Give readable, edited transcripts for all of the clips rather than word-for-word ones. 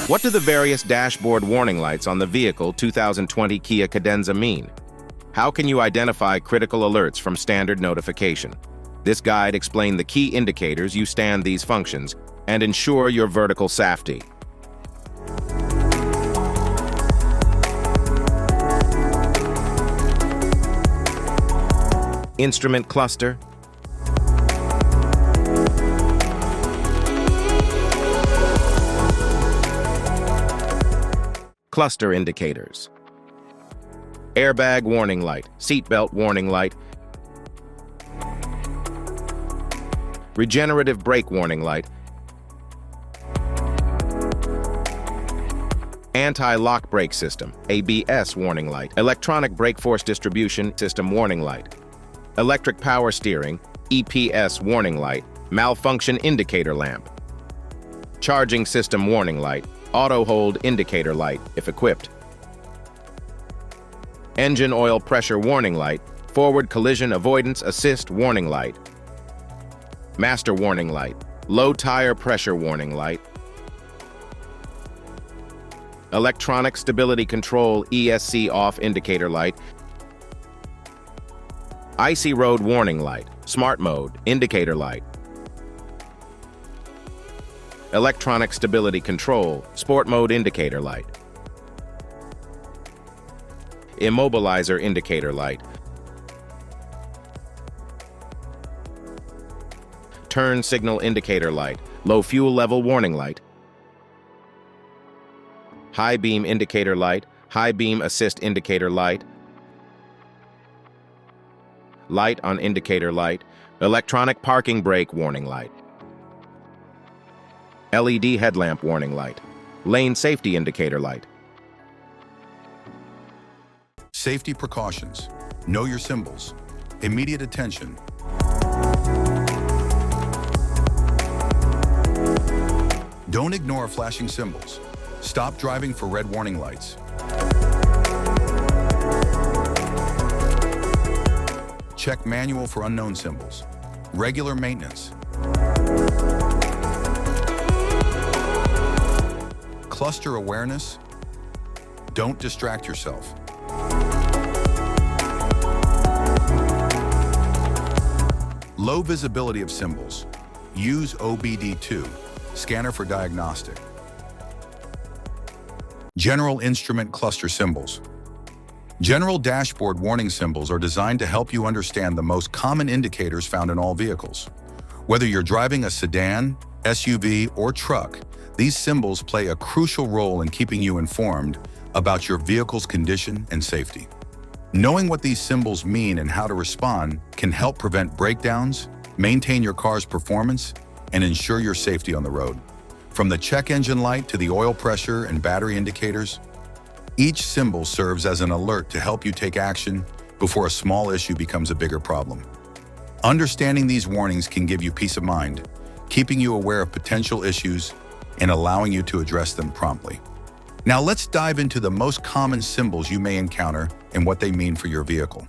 What do the various dashboard warning lights on the vehicle 2020 Kia Cadenza mean? How can you identify critical alerts from standard notification? This guide explains the key indicators you stand these functions and ensure your vertical safety. Instrument cluster, cluster indicators, airbag warning light, seatbelt warning light, regenerative brake warning light, anti-lock brake system, ABS warning light, electronic brake force distribution system warning light, electric power steering, EPS warning light, malfunction indicator lamp, charging system warning light, auto hold indicator light if equipped, engine oil pressure warning light, forward collision avoidance assist warning light, master warning light, low tire pressure warning light, electronic stability control ESC off indicator light, icy road warning light, smart mode indicator light, electronic stability control, sport mode indicator light, immobilizer indicator light, turn signal indicator light, low fuel level warning light, high beam indicator light, high beam assist indicator light, light on indicator light, electronic parking brake warning light, LED headlamp warning light, lane safety indicator light. Safety precautions. Know your symbols. Immediate attention. Don't ignore flashing symbols. Stop driving for red warning lights. Check manual for unknown symbols. Regular maintenance. Cluster awareness. Don't distract yourself. Low visibility of symbols. Use OBD2, scanner for diagnostic. General instrument cluster symbols. General dashboard warning symbols are designed to help you understand the most common indicators found in all vehicles. Whether you're driving a sedan, SUV, or truck, these symbols play a crucial role in keeping you informed about your vehicle's condition and safety. Knowing what these symbols mean and how to respond can help prevent breakdowns, maintain your car's performance, and ensure your safety on the road. From the check engine light to the oil pressure and battery indicators, each symbol serves as an alert to help you take action before a small issue becomes a bigger problem. Understanding these warnings can give you peace of mind, keeping you aware of potential issues and allowing you to address them promptly. Now let's dive into the most common symbols you may encounter and what they mean for your vehicle.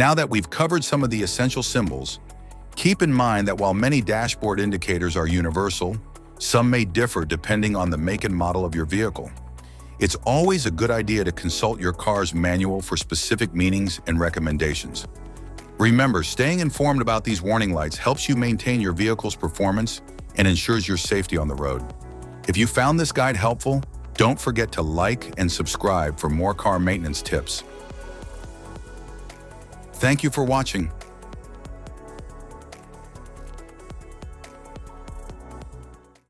Now that we've covered some of the essential symbols, keep in mind that while many dashboard indicators are universal, some may differ depending on the make and model of your vehicle. It's always a good idea to consult your car's manual for specific meanings and recommendations. Remember, staying informed about these warning lights helps you maintain your vehicle's performance and ensures your safety on the road. If you found this guide helpful, don't forget to like and subscribe for more car maintenance tips. Thank you for watching.